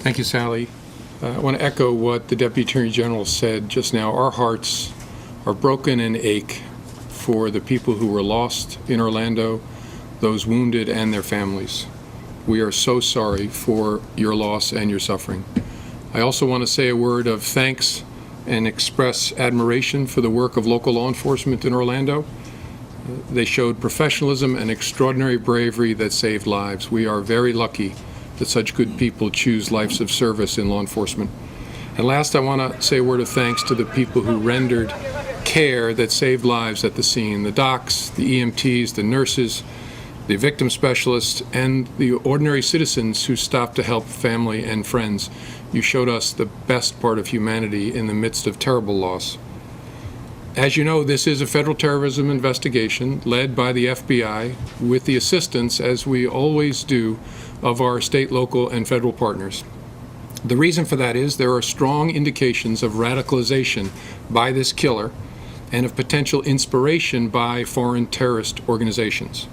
Thank you, Sally. I want to echo what the Deputy Attorney General said just now. Our hearts are broken and ache for the people who were lost in Orlando, those wounded, and their families. We are so sorry for your loss and your suffering. I also want to say a word of thanks and express admiration for the work of local law enforcement in Orlando. They showed professionalism and extraordinary bravery that saved lives. We are very lucky that such good people choose lives of service in law enforcement. And last, I want to say a word of thanks to the people who rendered care that saved lives at the scene: the docs, the EMTs, the nurses, the victim specialists, and the ordinary citizens who stopped to help family and friends. You showed us the best part of humanity in the midst of terrible loss. As you know, this is a federal terrorism investigation led by the FBI with the assistance, as we always do, of our state, local, and federal partners. The reason for that is there are strong indications of radicalization by this killer and of potential inspiration by foreign terrorist organizations.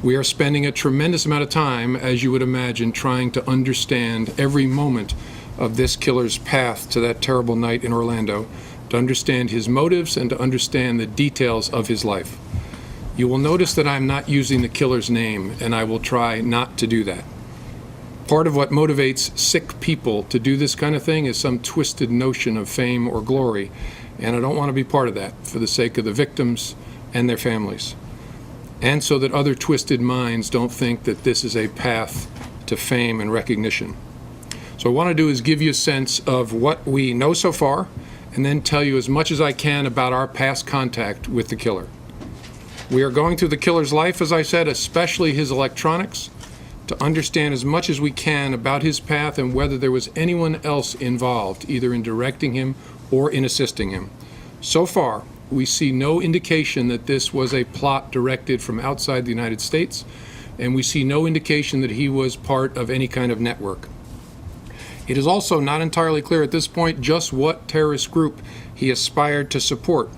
We are spending a tremendous amount of time, as you would imagine, trying to understand every moment of this killer's path to that terrible night in Orlando, to understand his motives and to understand the details of his life. You will notice that I'm not using the killer's name, and I will try not to do that. Part of what motivates sick people to do this kind of thing is some twisted notion of fame or glory, and I don't want to be part of that for the sake of the victims and their families, and so that other twisted minds don't think that this is a path to fame and recognition. So what I want to do is give you a sense of what we know so far, and then tell you as much as I can about our past contact with the killer. We are going through the killer's life, as I said, especially his electronics, to understand as much as we can about his path and whether there was anyone else involved, either in directing him or in assisting him. So far, we see no indication that this was a plot directed from outside the United States, and we see no indication that he was part of any kind of network. It is also not entirely clear at this point just what terrorist group he aspired to support,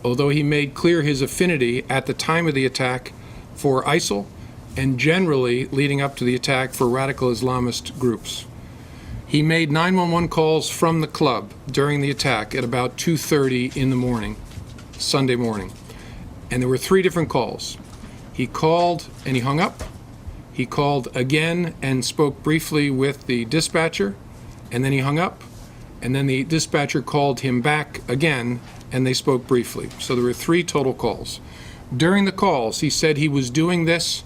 although he made clear his affinity at the time of the attack for ISIL and generally leading up to the attack for radical Islamist groups. He made 911 calls from the club during the attack at about 2:30 in the morning, Sunday morning. And there were 3 different calls. He called and he hung up. He called again and spoke briefly with the dispatcher, and then he hung up. And then the dispatcher called him back again, and they spoke briefly. So there were 3 total calls. During the calls, he said he was doing this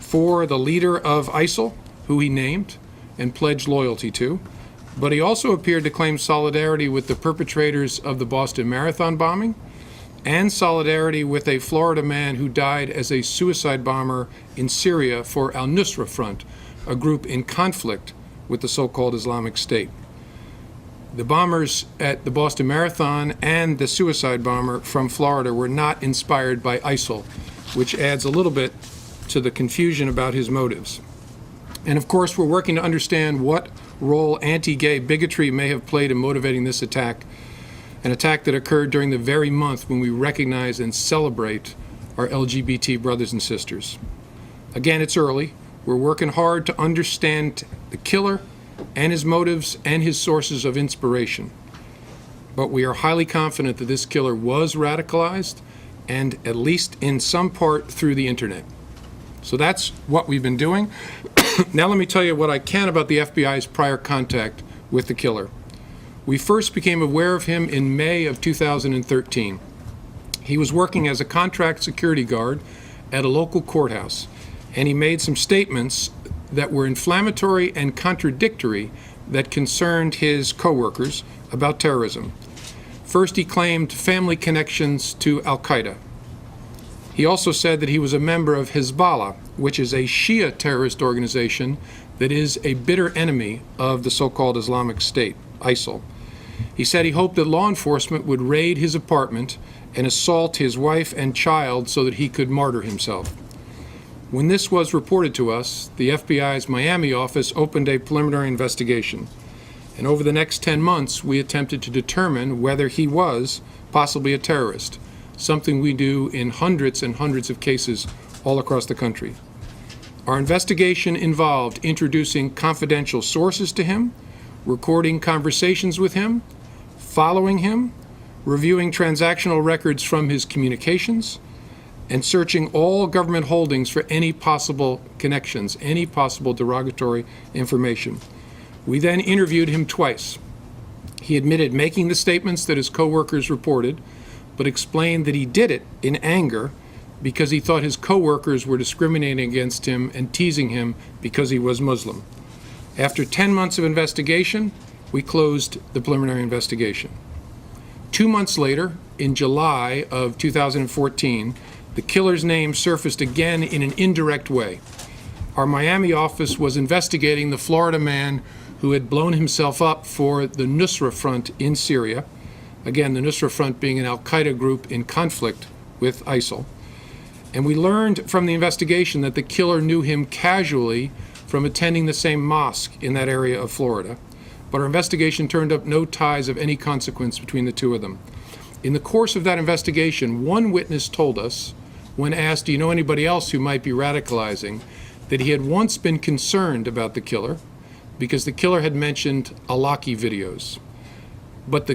for the leader of ISIL, who he named and pledged loyalty to, but he also appeared to claim solidarity with the perpetrators of the Boston Marathon bombing and solidarity with a Florida man who died as a suicide bomber in Syria for al-Nusra Front, a group in conflict with the so-called Islamic State. The bombers at the Boston Marathon and the suicide bomber from Florida were not inspired by ISIL, which adds a little bit to the confusion about his motives. And of course, we're working to understand what role anti-gay bigotry may have played in motivating this attack, an attack that occurred during the very month when we recognize and celebrate our LGBT brothers and sisters. Again, it's early. We're working hard to understand the killer and his motives and his sources of inspiration. But we are highly confident that this killer was radicalized, and at least in some part through the internet. So that's what we've been doing. Now let me tell you what I can about the FBI's prior contact with the killer. We first became aware of him in May of 2013. He was working as a contract security guard at a local courthouse, and he made some statements that were inflammatory and contradictory that concerned his coworkers about terrorism. First, he claimed family connections to al-Qaeda. He also said that he was a member of Hezbollah, which is a Shia terrorist organization that is a bitter enemy of the so-called Islamic State, ISIL. He said he hoped that law enforcement would raid his apartment and assault his wife and child so that he could martyr himself. When this was reported to us, the FBI's Miami office opened a preliminary investigation. And over the next 10 months, we attempted to determine whether he was possibly a terrorist, something we do in hundreds and hundreds of cases all across the country. Our investigation involved introducing confidential sources to him, recording conversations with him, following him, reviewing transactional records from his communications, and searching all government holdings for any possible connections, any possible derogatory information. We then interviewed him twice. He admitted making the statements that his coworkers reported, but explained that he did it in anger because he thought his coworkers were discriminating against him and teasing him because he was Muslim. After 10 months of investigation, we closed the preliminary investigation. 2 months later, in July of 2014, the killer's name surfaced again in an indirect way. Our Miami office was investigating the Florida man who had blown himself up for the Nusra Front in Syria. Again, the Nusra Front being an al-Qaeda group in conflict with ISIL. And we learned from the investigation that the killer knew him casually from attending the same mosque in that area of Florida. But our investigation turned up no ties of any consequence between the two of them. In the course of that investigation, one witness told us, when asked, do you know anybody else who might be radicalizing, that he had once been concerned about the killer because the killer had mentioned Alaki videos. But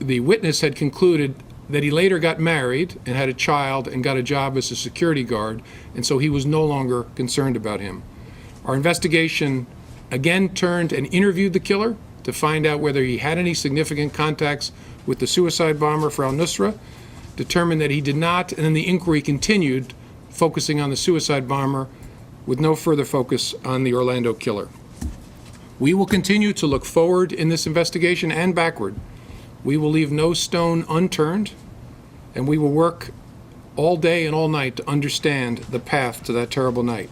the witness had concluded that he later got married and had a child and got a job as a security guard, and so he was no longer concerned about him. Our investigation again turned and interviewed the killer to find out whether he had any significant contacts with the suicide bomber for al-Nusra, determined that he did not, and then the inquiry continued, focusing on the suicide bomber with no further focus on the Orlando killer. We will continue to look forward in this investigation and backward. We will leave no stone unturned, and we will work all day and all night to understand the path to that terrible night.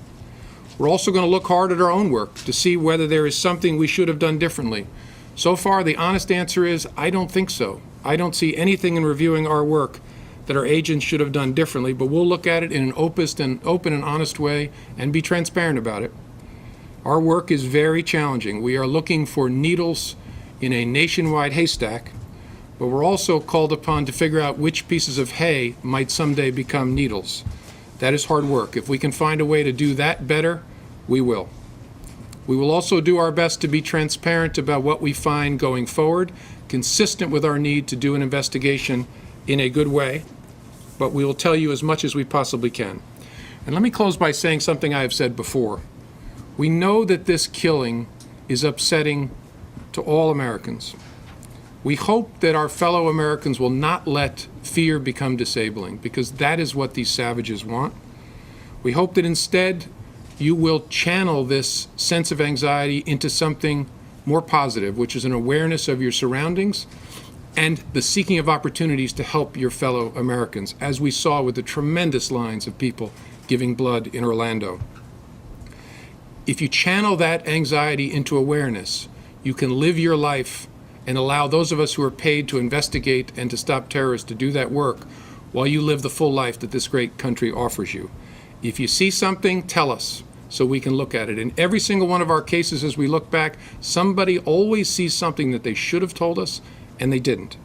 We're also going to look hard at our own work to see whether there is something we should have done differently. So far, the honest answer is, I don't think so. I don't see anything in reviewing our work that our agents should have done differently, but we'll look at it in an open and honest way and be transparent about it. Our work is very challenging. We are looking for needles in a nationwide haystack, but we're also called upon to figure out which pieces of hay might someday become needles. That is hard work. If we can find a way to do that better, we will. We will also do our best to be transparent about what we find going forward, consistent with our need to do an investigation in a good way, but we will tell you as much as we possibly can. And let me close by saying something I have said before. We know that this killing is upsetting to all Americans. We hope that our fellow Americans will not let fear become disabling, because that is what these savages want. We hope that instead you will channel this sense of anxiety into something more positive, which is an awareness of your surroundings and the seeking of opportunities to help your fellow Americans, as we saw with the tremendous lines of people giving blood in Orlando. If you channel that anxiety into awareness, you can live your life and allow those of us who are paid to investigate and to stop terrorists to do that work while you live the full life that this great country offers you. If you see something, tell us so we can look at it. In every single one of our cases, as we look back, somebody always sees something that they should have told us and they didn't.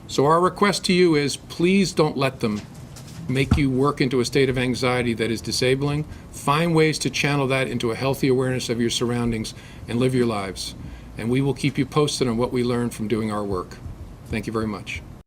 So our request to you is, please don't let them make you work into a state of anxiety that is disabling. Find ways to channel that into a healthy awareness of your surroundings and live your lives. And we will keep you posted on what we learn from doing our work. Thank you very much.